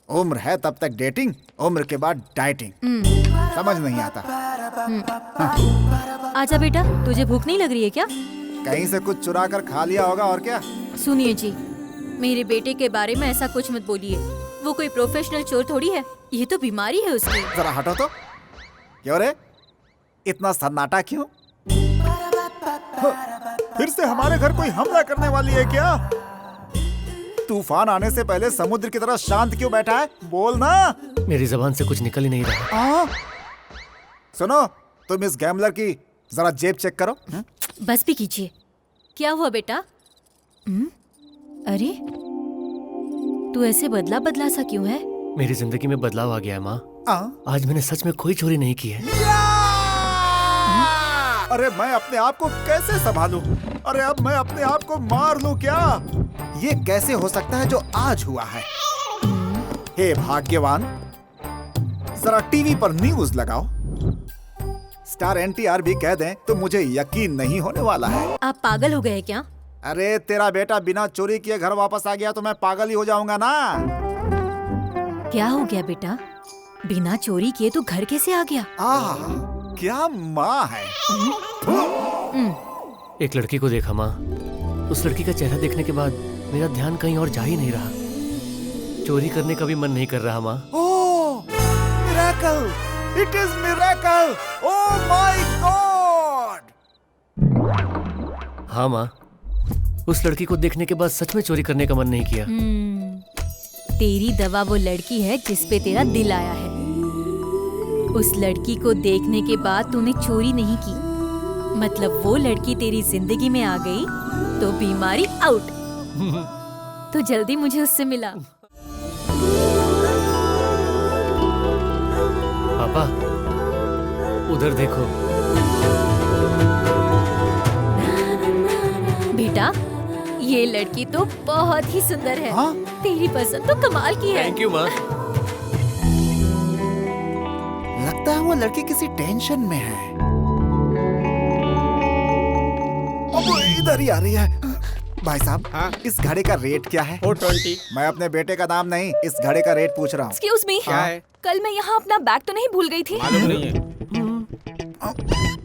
उम्र है तब तक डेटिंग, उम्र के बाद डाइटिंग। समझ नहीं आता। आजा बेटा, तुझे भूख नहीं लग रही है क्या? कहीं से कुछ चुरा कर खा लिया होगा और क्या। सुनिए जी, मेरे बेटे के बारे में ऐसा कुछ मत बोलिए। वो कोई प्रोफेशनल चोर थोड़ी है, ये तो बीमारी है उसकी। जरा हटो तो। क्यों रे, इतना सन्नाटा क्यों? फिर से हमारे घर कोई हमला करने वाली है क्या? तूफान आने से पहले समुद्र की तरह शांत क्यों बैठा है? बोल ना। मेरी जबान से कुछ निकल ही नहीं रहा। सुनो, तुम इस गैम्बलर की जरा जेब चेक करो। बस भी कीजिए। क्या हुआ बेटा? अरे, तू ऐसे बदला बदला सा क्यों है? मेरी जिंदगी में बदलाव आ गया है माँ। आज मैंने सच में कोई चोरी नहीं की है। अरे मैं अपने आप को कैसे संभालूं? अरे अब मैं अपने आप को मार लूं क्या? ये कैसे हो सकता है जो आज हुआ है? हे भाग्यवान, जरा टीवी पर न्यूज लगाओ। स्टार एनटीआर भी कह दें तो मुझे यकीन नहीं होने वाला है। आप पागल हो गए क्या? अरे तेरा बेटा बिना चोरी किए घर वापस आ गया तो मैं पागल ही हो जाऊंगा ना। क्या हो गया बेटा? बिना चोरी किए तो घर कैसे आ गया? क्या माँ है। एक लड़की को देखा माँ। उस लड़की का चेहरा देखने के बाद मेरा ध्यान कहीं और जा ही नहीं रहा। चोरी करने का भी मन नहीं कर रहा माँ। Oh, miracle! It is miracle! Oh my God! हाँ माँ, उस लड़की को देखने के बाद सच में चोरी करने का मन नहीं किया। तेरी दवा वो लड़की है जिस पे तेरा दिल आया है। उस लड़की को देखने के बाद तूने चोरी नहीं की, मतलब वो लड़की तेरी जिंदगी में आ गई तो बीमारी आउट। तो जल्दी मुझे उससे मिला। पापा, उधर देखो। बेटा, ये लड़की तो बहुत ही सुंदर है। तेरी पसंद तो कमाल की है। थैंक यू माँ। लगता है वो लड़की किसी टेंशन में है। अब इधर ही आ रही है। भाई साहब, इस घड़ी का रेट क्या है? 420। मैं अपने बेटे का नाम नहीं, इस घड़ी का रेट पूछ रहा हूँ। एक्सक्यूज मी, क्या है? कल मैं यहाँ अपना बैग तो नहीं भूल गई थी? मालूम नहीं है।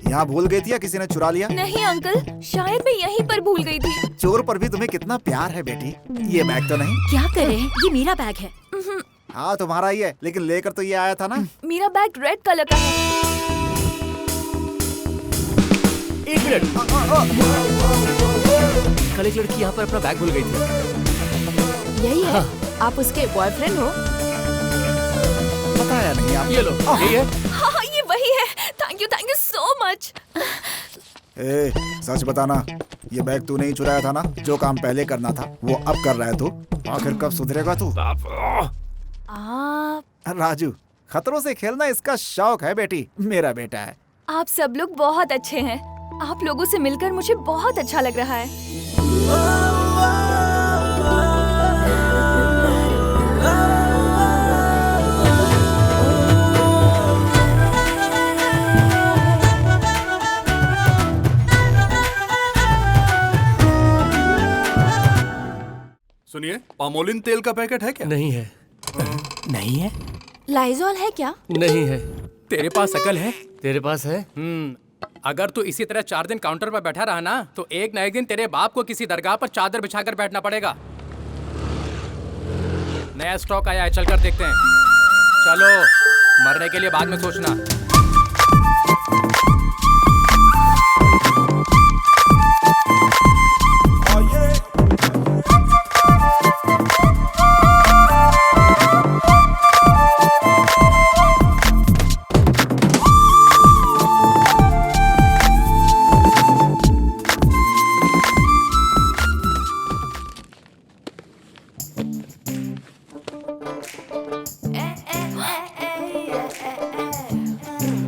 यहाँ भूल गई थी या किसी ने चुरा लिया? नहीं अंकल, शायद मैं यहीं पर भूल गई थी। चोर पर भी तुम्हें कितना प्यार है बेटी। ये बैग तो नहीं? क्या करे, ये मेरा बैग है। हाँ तुम्हारा ही है, लेकिन लेकर तो ये आया था ना। मेरा बैग रेड कलर का है। एक मिनट। कल एक लड़की यहाँ पर अपना बैग भूल गई थी। यही है? आप उसके बॉयफ्रेंड हो? बताया नहीं आप। ये लो, यही है। हाँ, ये वही है। Thank you so much. ए, सच बताना, ये बैग तूने ही चुराया था ना? जो काम पहले करना था वो अब कर रहा है तू। आखिर कब सुधरेगा तू? राजू, खतरों से खेलना इसका शौक है बेटी। मेरा बेटा है। आप सब लोग बहुत अच्छे हैं। आप लोगों से मिलकर मुझे बहुत अच्छा लग रहा है। सुनिए, पामोलिन तेल का पैकेट है क्या? नहीं है। नहीं है? लाइजॉल है क्या? नहीं है। तेरे पास अकल है? तेरे पास है? अगर तू इसी तरह 4 दिन काउंटर पर बैठा रहा ना तो एक न एक दिन तेरे बाप को किसी दरगाह पर चादर बिछाकर बैठना पड़ेगा। नया स्टॉक आया है, चलकर देखते हैं। चलो, मरने के लिए बाद में सोचना।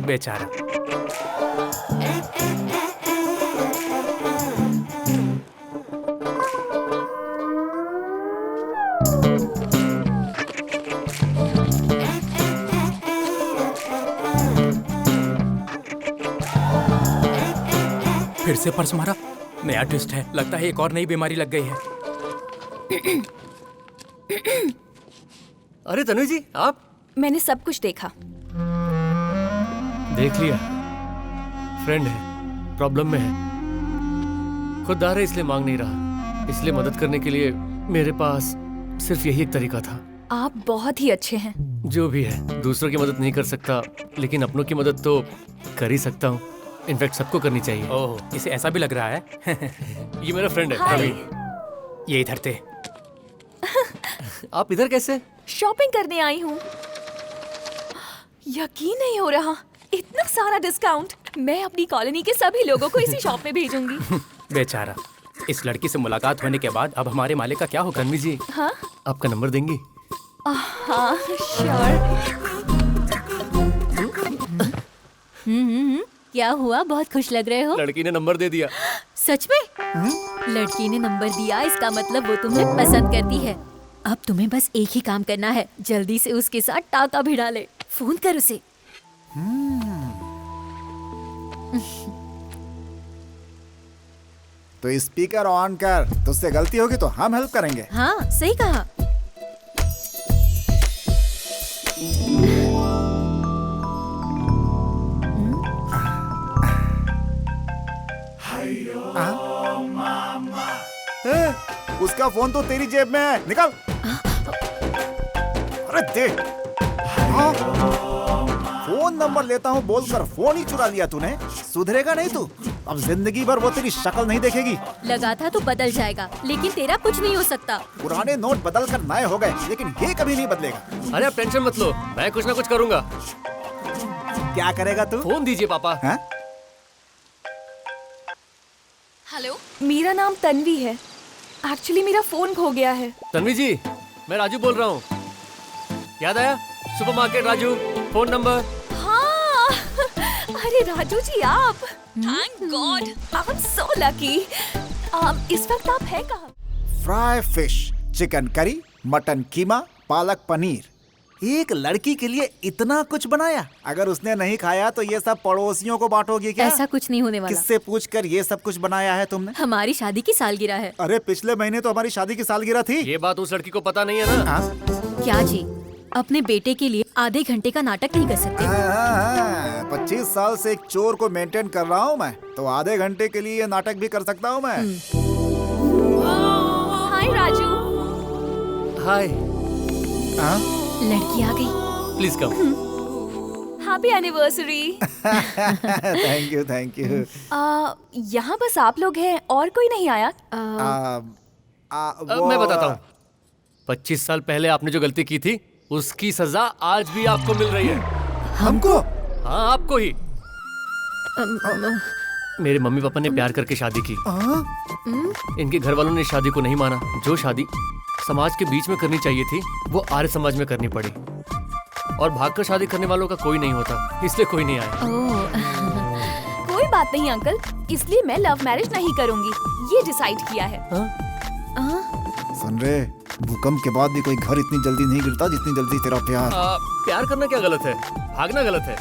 बेचारा। फिर से पर्स मारा। नया ट्विस्ट है, लगता है एक और नई बीमारी लग गई है। अरे तनु जी, आप? मैंने सब कुछ देखा। देख लिया? फ्रेंड है, प्रॉब्लम में है, खुददार है इसलिए मांग नहीं रहा। इसलिए मदद करने के लिए मेरे पास सिर्फ यही एक तरीका था। आप बहुत ही अच्छे हैं। जो भी है, दूसरों की मदद नहीं कर सकता, लेकिन अपनों की मदद तो कर ही सकता हूँ। इनफैक्ट सबको करनी चाहिए। ओह, इसे ऐसा भी लग रहा है। ये मेरा फ्रेंड है हाय। प्रवीण। ये इधर थे। आप इधर कैसे? शॉपिंग करने आई हूँ। यकीन नहीं हो रहा, इतना सारा डिस्काउंट। मैं अपनी कॉलोनी के सभी लोगों को इसी शॉप में भेजूंगी। बेचारा, इस लड़की से मुलाकात होने के बाद अब हमारे मालिक का क्या होगा? तन्वी जी, हाँ आपका नंबर देंगी? हाँ श्योर। क्या हुआ? बहुत खुश लग रहे हो। लड़की ने नंबर दे दिया। सच में? लड़की ने नंबर दिया, इसका मतलब वो तुम्हें पसंद करती है। अब तुम्हें बस एक ही काम करना है, जल्दी से उसके साथ टाका भिड़ा ले। फोन कर उसे। तो स्पीकर ऑन कर, तुझसे गलती होगी तो हम हेल्प करेंगे। हाँ, सही कहा। उसका फोन तो तेरी जेब में है, निकाल। अरे दे। हाँ? फोन नंबर लेता हूँ बोलकर फोन ही चुरा लिया तूने। सुधरेगा नहीं तू। अब जिंदगी भर वो तेरी शक्ल नहीं देखेगी। लगा था तो बदल जाएगा, लेकिन तेरा कुछ नहीं हो सकता। पुराने नोट बदल कर नए हो गए, लेकिन ये कभी नहीं बदलेगा। अरे आप टेंशन मत लो, मैं कुछ ना कुछ करूंगा। क्या करेगा तू? फोन दीजिए पापा। हाँ? हेलो, मेरा नाम तन्वी है। एक्चुअली मेरा फोन खो गया है। तन्वी जी, मैं राजू बोल रहा हूँ। याद आया? Supermarket Raju, phone number. हाँ अरे राजू जी, आप। Thank God, I am so lucky. इस वक्त आप हैं कहाँ? Fry fish, chicken curry, mutton keema, palak paneer. एक लड़की के लिए इतना कुछ बनाया। अगर उसने नहीं खाया तो ये सब पड़ोसियों को बांटोगी क्या? ऐसा कुछ नहीं होने वाला। किससे पूछकर ये सब कुछ बनाया है तुमने? हमारी शादी की सालगिरह है। अरे पिछले महीने तो हमारी शादी की सालगिरह थी। ये बात उस लड़की को पता नहीं है ना? हाँ? क्या जी, अपने बेटे के लिए आधे घंटे का नाटक नहीं कर सकते? 25 साल से एक चोर को मेंटेन कर रहा हूँ मैं, तो आधे घंटे के लिए ये नाटक भी कर सकता हूँ मैं। हाय राजू। हाय। हाँ? लड़की आ गई। Please come. Happy anniversary. Thank you thank you. यहाँ बस आप लोग हैं और कोई नहीं आया? मैं बताता हूँ। 25 साल पहले आपने जो गलती की थी, उसकी सजा आज भी आपको मिल रही है। हमको? हाँ, आपको ही। मेरे मम्मी पापा ने प्यार करके शादी की। इनके घर वालों ने शादी को नहीं माना। जो शादी समाज के बीच में करनी चाहिए थी, वो आर्य समाज में करनी पड़ी। और भागकर शादी करने वालों का कोई नहीं होता, इसलिए कोई नहीं आया। कोई बात नहीं अंकल, इसलिए मैं लव मैरिज नहीं करूंगी, ये डिसाइड किया है। सुन रे, भूकंप के बाद भी कोई घर इतनी जल्दी नहीं गिरता जितनी जल्दी तेरा प्यार। प्यार करना क्या गलत है? भागना गलत है।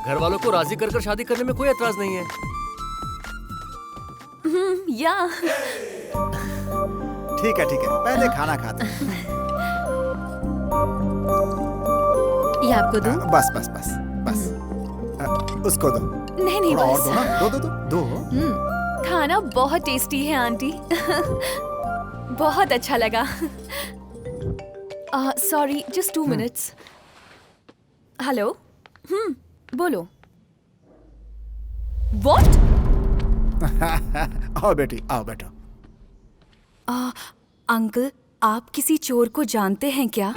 घर वालों को राजी कर शादी करने में कोई एतराज नहीं है। या ठीक है पहले खाना खाते हैं। ये आपको दूं? बस उसको दो। नहीं थोड़ा और बस। दो ना, दो। खाना बहुत टेस्टी है आंटी। बहुत अच्छा लगा। Sorry, just 2 minutes. हेलो। बोलो। व्हाट? आओ बेटी, आओ बैठो। अंकल, आप किसी चोर को जानते हैं क्या?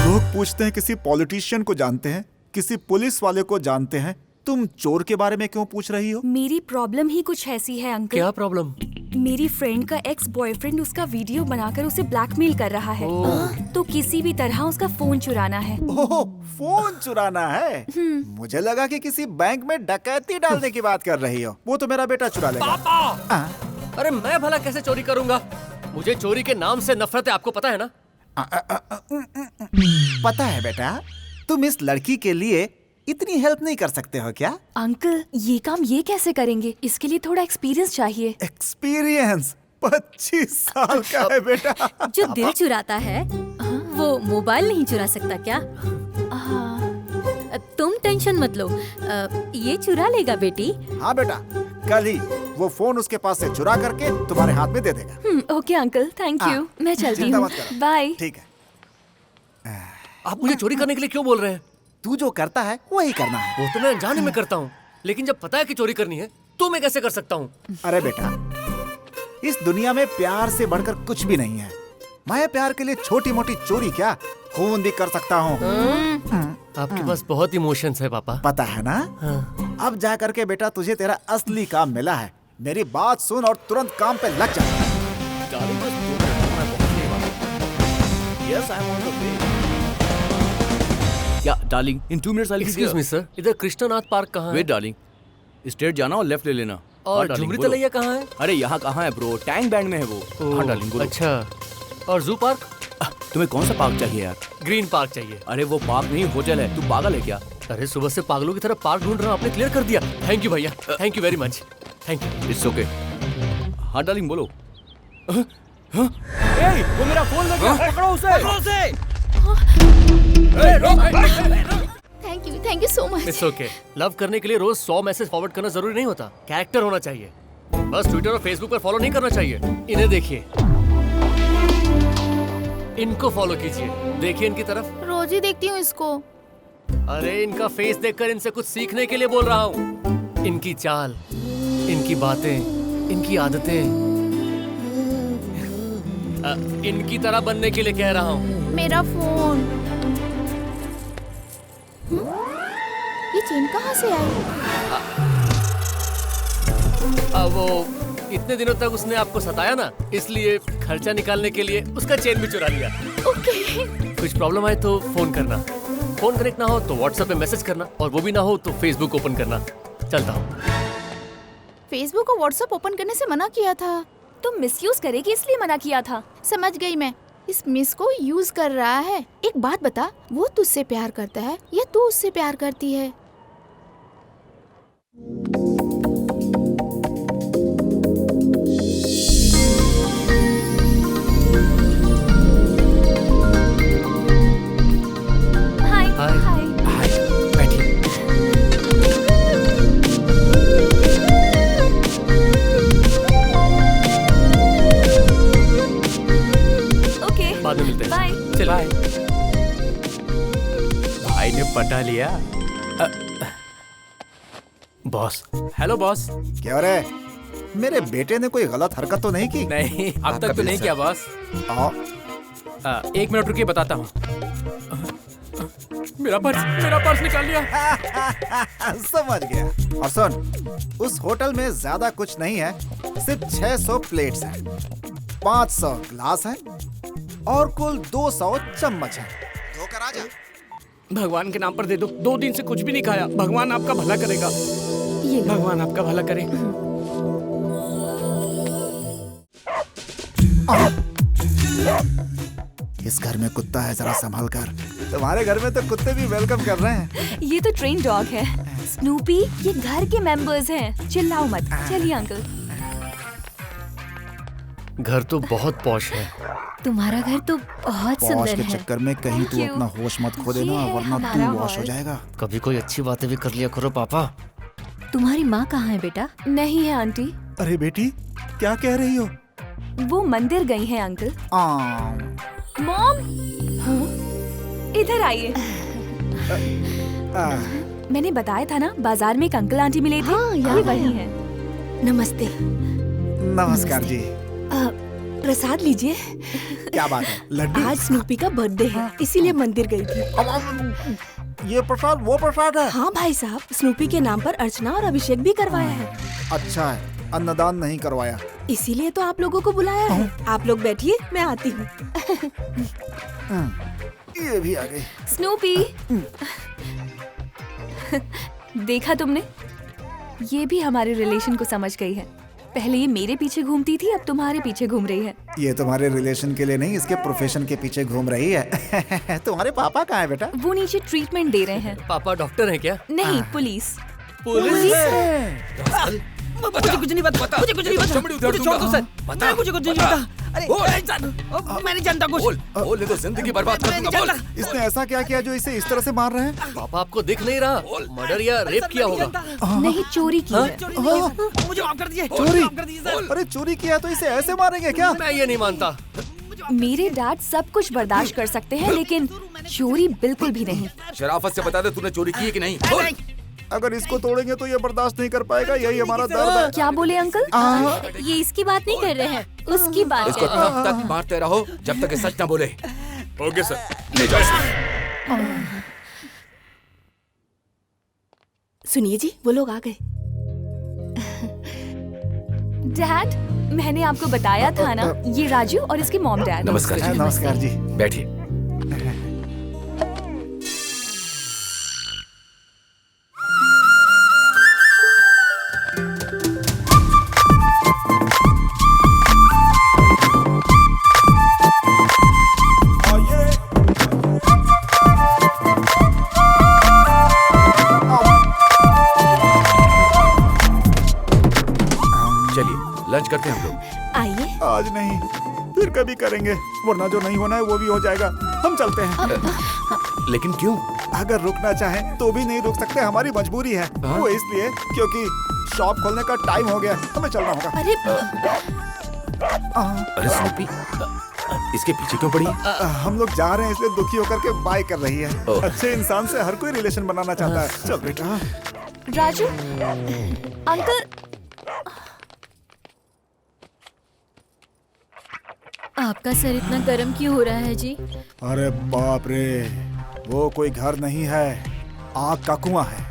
लोग पूछते हैं किसी पॉलिटिशियन को जानते हैं, किसी पुलिस वाले को जानते हैं। तुम चोर के बारे में क्यों पूछ रही हो? मेरी प्रॉब्लम ही कुछ ऐसी है अंकल। क्या प्रॉब्लम? मेरी फ्रेंड का एक्स बॉयफ्रेंड उसका वीडियो बनाकर उसे ब्लैकमेल कर रहा है। तो किसी भी तरह उसका फोन चुराना है। ओह, फोन चुराना है? मुझे लगा कि किसी बैंक में डकैती डालने की बात कर रही हो। वो तो मेरा बेटा चुरा लेगा। पापा! अरे मैं भला कैसे चोरी करूंगा? मुझे चोरी के नाम से नफरत है, आपको पता है ना? पता है बेटा, तुम इस लड़की के लिए इतनी हेल्प नहीं कर सकते हो क्या? अंकल, ये काम ये कैसे करेंगे? इसके लिए थोड़ा एक्सपीरियंस चाहिए। एक्सपीरियंस? 25 साल का है बेटा। जो दिल चुराता है वो मोबाइल नहीं चुरा सकता क्या? तुम टेंशन मत लो, ये चुरा लेगा बेटी। हाँ बेटा, कल ही वो फोन उसके पास से चुरा करके तुम्हारे हाथ में दे देगा। Okay uncle, thank you. मैं चलती चिंता हूँ, मत करो। बाय। ठीक है, आप मुझे चोरी करने के लिए क्यों बोल रहे हैं? तू जो करता है वही करना है। वो तो मैं अनजाने में करता हूँ, लेकिन जब पता है कि चोरी करनी है तो मैं कैसे कर सकता हूँ? अरे बेटा, इस दुनिया में प्यार से बढ़कर कुछ भी नहीं है। मैं प्यार के लिए छोटी मोटी चोरी क्या, खून भी कर सकता हूँ। आपके पास बहुत इमोशंस है पापा। पता है ना? हाँ। अब जा करके बेटा तुझे तेरा असली काम मिला है। मेरी बात सुन और तुरंत काम पे लग जा। Yes, I'm on the way. या darling, in 2 minutes I excuse me sir, इधर कृष्णनाथ पार्क कहाँ है? वेट डार्लिंग, स्ट्रेट जाना और लेफ्ट ले लेना। और हाँ, darling, झुमरी बोलो। तलैया कहाँ है? अरे यहाँ कहाँ है ब्रो, टैंक बैंड में है वो। हाँ डार्लिंग बोलो। अच्छा, और जू पार्क? तुम्हें कौन सा पार्क चाहिए यार? ग्रीन पार्क चाहिए। अरे वो पार्क नहीं, होटल है। तू पागल है क्या? अरे सुबह से पागलों की तरह पार्क ढूंढ रहा हूँ, आपने क्लियर कर दिया। थैंक यू भैया, thank you very much, thank you. It's okay. हाँ डार्लिंग बोलो। ए, वो मेरा फोन लग गया, पकड़ो उसे। पकड़ो उसे। Thank you so much. It's okay. Love करने के लिए रोज 100 मैसेज फॉरवर्ड करना जरूरी नहीं होता, कैरेक्टर होना चाहिए। बस ट्विटर और फेसबुक पर फॉलो नहीं करना चाहिए। इन्हें देखिए, इनको फॉलो कीजिए, देखिए इनकी तरफ। रोज ही देखती हूँ इसको। अरे इनका फेस देखकर इनसे कुछ सीखने के लिए बोल रहा हूँ। इनकी चाल, इनकी बातें, इनकी आदतें, इनकी तरह बनने के लिए कह रहा हूँ। मेरा फोन। ये चेन कहाँ से आई? वो इतने दिनों तक उसने आपको सताया ना, इसलिए खर्चा निकालने के लिए उसका चेन भी चुरा लिया। ओके। कुछ प्रॉब्लम आए तो फोन करना, फोन कनेक्ट ना हो तो व्हाट्सएप पे मैसेज करना, और वो भी ना हो तो फेसबुक ओपन करना। चलता हूँ। फेसबुक और व्हाट्सएप ओपन करने से मना किया था। तुम मिसयूज करेगी इसलिए मना किया था। समझ गई मैं, इस मिस को यूज कर रहा है। एक बात बता, वो तुझसे प्यार करता है या तू उससे प्यार करती है? हाय। हाय। हाय। बैठिए। ओके, बाद में मिलते हैं। बाय। चल बाय। भाई ने पटा लिया। बॉस। Hello boss. क्या रे, मेरे बेटे ने कोई गलत हरकत तो नहीं की? नहीं, अब तक तो नहीं किया बॉस। आओ। 1 मिनट रुकिए, बताता हूँ। मेरा पर्स निकाल लिया। समझ गया। और सुन, उस होटल में ज्यादा कुछ नहीं है, सिर्फ 600 प्लेट्स हैं, 500 ग्लास हैं और कुल 200 चम्मच हैं। धोकर आजा। भगवान के नाम पर दे दो, 2 दिन से कुछ भी नहीं खाया। भगवान आपका भला करेगा। ये भगवान आपका भला करे। इस घर में कुत्ता है, जरा संभल कर। तुम्हारे घर में तो कुत्ते भी वेलकम कर रहे हैं। ये तो ट्रेन डॉग है। स्नूपी, ये घर के मेंबर्स हैं। चिल्लाओ मत। चलिए अंकल। घर तो बहुत पॉश है। तुम्हारा घर तो बहुत पॉश सुंदर के है। चक्कर में कहीं तू Thank you. अपना होश मत खो देना, ये है वरना हमारा तू वॉश हो हॉल। जाएगा। कभी कोई अच्छी बातें भी कर लिया करो पापा। तुम्हारी माँ कहाँ है बेटा? नहीं है आंटी, अरे बेटी, क्या कह रही हो? वो मंदिर गई हैं अंकल। मॉम, इधर आइए। मैंने बताया था ना, बाजार में एक अंकल आंटी मिले थे। हाँ, याद ये वही आया। हैं। नमस्ते। नमस्कार जी। प्रसाद लीजिए। क्या बात है, लड्डू? आज स्नूपी का बर्थडे है, इसीलिए मंदिर गई थी। ये प्रसाद वो प्रसाद है? हाँ भाई साहब, स्नूपी के नाम पर अर्चना और अभिषेक भी करवाया है। अच्छा है, अन्नदान नहीं करवाया। इसीलिए तो आप लोगों को बुलाया है। आप लोग बैठिए, मैं आती हूँ। ये भी आ गई। स्नूपी, देखा तुमने, ये भी हमारे रिलेशन को समझ गई है। पहले ये मेरे पीछे घूमती थी, अब तुम्हारे पीछे घूम रही है। ये तुम्हारे रिलेशन के लिए नहीं, इसके प्रोफेशन के पीछे घूम रही है। तुम्हारे पापा कहाँ है बेटा? वो नीचे ट्रीटमेंट दे रहे हैं। पापा डॉक्टर हैं क्या? नहीं, पुलिस। पुलिस? मुझे कुछ नहीं पता, मुझे कुछ नहीं पता, चमड़ी उतार मुझे छोड़ दो दूंगा। सर, बता। मैं मुझे कुछ नहीं बता। पता। अरे बोल। मैं नहीं जानता कुछ। बोल नहीं तो जिंदगी बर्बाद कर मैं नहीं दूंगा। बोल। जानता। इसने ऐसा क्या किया जो इसे इस तरह से मार रहे हैं? पापा आपको दिख नहीं रहा, मर्डर या रेप किया होगा। नहीं, चोरी की है। चोरी नहीं किया सर, मुझे माफ कर दीजिए, चोरी? माफ कर दीजिए सर। अरे चोरी किया तो इसे ऐसे मारेंगे क्या? मैं ये नहीं मानता। मेरे डैड सब कुछ बर्दाश्त कर सकते हैं, लेकिन चोरी बिल्कुल भी नहीं। शराफत से बता दे तूने चोरी की है कि नहीं? बोल। अगर इसको तोड़ेंगे तो ये बर्दाश्त नहीं कर पाएगा, यही हमारा दर्द है। क्या बोले अंकल? ये इसकी बात नहीं कर रहे हैं, उसकी बात इसको कर रहे हैं। तब तक मारते रहो जब तक ये सच ना बोले। ओके सर, ले जाओ इसको। सुनिए जी, वो लोग आ गए। डैड, मैंने आपको बताया था ना, ये राजू और इसके मॉम डैड। नमस्कार जी। नमस्कार जी। बैठिए। चलिए लंच करते हैं हम लोग। आइए। आज नहीं, फिर कभी करेंगे, वरना जो नहीं होना है वो भी हो जाएगा। हम चलते हैं। लेकिन क्यों? अगर रुकना चाहें तो भी नहीं रुक सकते, हमारी मजबूरी है। वो इसलिए क्योंकि शॉप खोलने का टाइम हो गया, हमें चलना होगा। अरे अरे स्नूपी, इसके पीछे क्यों पड़ी है? हम लोग जा रहे हैं इसलिए दुखी होकर के बाय कर रही है। ओह। अच्छे इंसान से हर कोई रिलेशन बनाना चाहता है। चल बेटा। राजू, अंकल, आपका सर इतना गर्म क्यों हो रहा है जी? अरे बाप रे, वो कोई घर नहीं है, आग का कुआं है।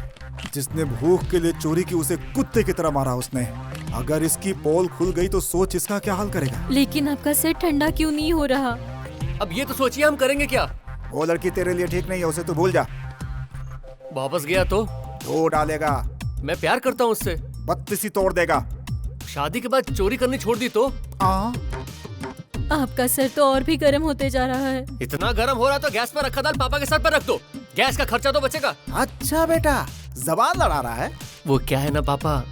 जिसने भूख के लिए चोरी की उसे कुत्ते की तरह मारा उसने। अगर इसकी पोल खुल गई तो सोच इसका क्या हाल करेगा। लेकिन आपका सर ठंडा क्यों नहीं हो रहा? अब ये तो सोचिए हम करेंगे क्या? वो लड़की तेरे लिए ठीक नहीं है, उसे तू भूल जा। वापस गया तो धो डालेगा, मैं प्यार करता हूँ उससे। बत्तीसी तोड़ देगा। शादी के बाद चोरी करनी छोड़ दी तो आपका सर तो और भी गर्म होते जा रहा है। इतना गर्म हो रहा तो गैस पर रखा दाल पापा के सर पर रख दो, गैस का खर्चा तो बचेगा। अच्छा बेटा, जबान लड़ा रहा है। वो क्या है ना पापा,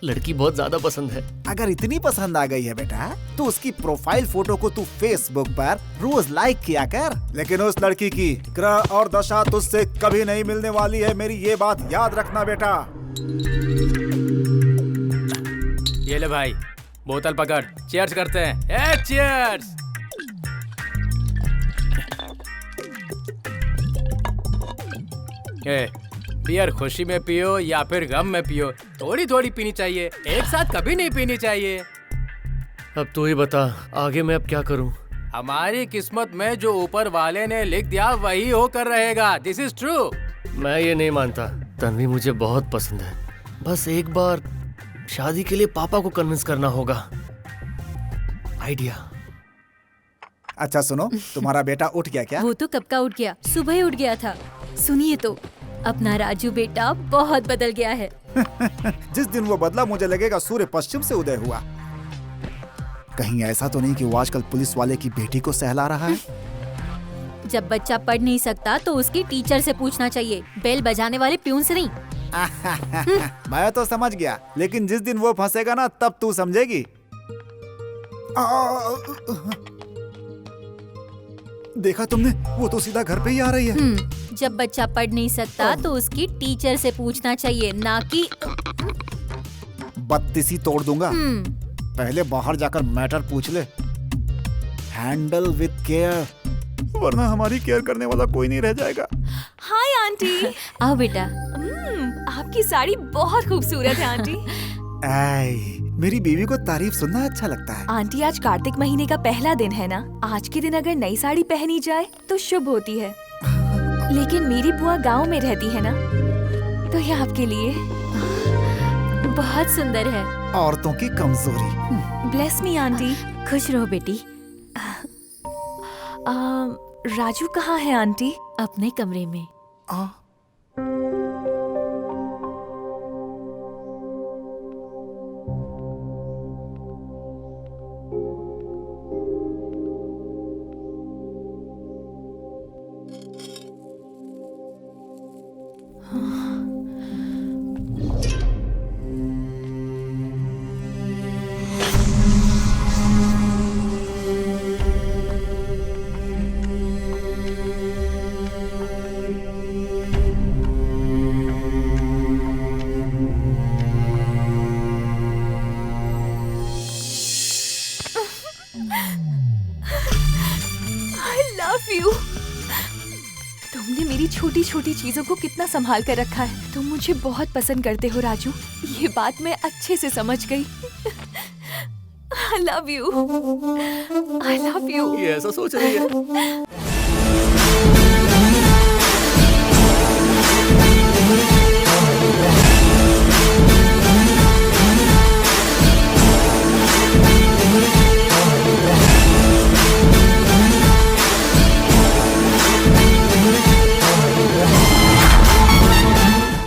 लड़की बहुत ज्यादा पसंद है। अगर इतनी पसंद आ गई है बेटा, तो उसकी प्रोफाइल फोटो को तू फेसबुक पर रोज लाइक किया कर। लेकिन उस लड़की की ग्रह और दशा तुझसे कभी नहीं मिलने वाली है, मेरी ये बात याद रखना बेटा। ये ले भाई, बोतल पकड़, चीयर्स करते हैं। चीयर्स। बियर खुशी में पियो या फिर गम में पियो, थोड़ी थोड़ी पीनी चाहिए, एक साथ कभी नहीं पीनी चाहिए। अब तू ही बता, आगे मैं अब क्या करूं? हमारी किस्मत में जो ऊपर वाले ने लिख दिया वही होकर रहेगा। This is true. मैं ये नहीं मानता। तन्वी मुझे बहुत पसंद है, बस एक बार शादी के लिए पापा को कन्विंस करना होगा। आइडिया। अच्छा सुनो, तुम्हारा बेटा उठ गया क्या? वो तो कब का उठ गया, सुबह ही उठ गया था। सुनिए तो, अपना राजू बेटा बहुत बदल गया है। जिस दिन वो बदला मुझे लगेगा सूर्य पश्चिम से उदय हुआ। कहीं ऐसा तो नहीं कि वो आजकल पुलिस वाले की बेटी को सहला रहा है? जब बच्चा पढ़ नहीं सकता तो उसकी टीचर से पूछना चाहिए, बेल बजाने वाले प्यून से नहीं। मैं तो समझ गया, लेकिन जिस दिन वो फंसेगा ना तब तू समझेगी। देखा तुमने, वो तो सीधा घर पे ही आ रही है। जब बच्चा पढ़ नहीं सकता तो उसकी टीचर से पूछना चाहिए, ना कि बत्तीसी तोड़ दूंगा। पहले बाहर जाकर मैटर पूछ ले। हैंडल विद केयर, वरना हमारी केयर करने वाला कोई नहीं रह जाएगा। Hi aunty. आओ बेटा। आपकी साड़ी बहुत खूबसूरत है आंटी। ऐ, मेरी बीवी को तारीफ सुनना अच्छा लगता है। आंटी, आज कार्तिक महीने का पहला दिन है ना, आज के दिन अगर नई साड़ी पहनी जाए तो शुभ होती है। लेकिन मेरी बुआ गांव में रहती है ना, तो ये आपके लिए बहुत सुंदर है। औरतों की कमजोरी। Bless me aunty. खुश रहो बेटी। राजू कहाँ है आंटी? अपने कमरे में। यू। तुमने मेरी छोटी छोटी चीजों को कितना संभाल कर रखा है। तुम मुझे बहुत पसंद करते हो राजू, ये बात मैं अच्छे से समझ गई। I love you. I love you. ये ऐसा सोच रही है।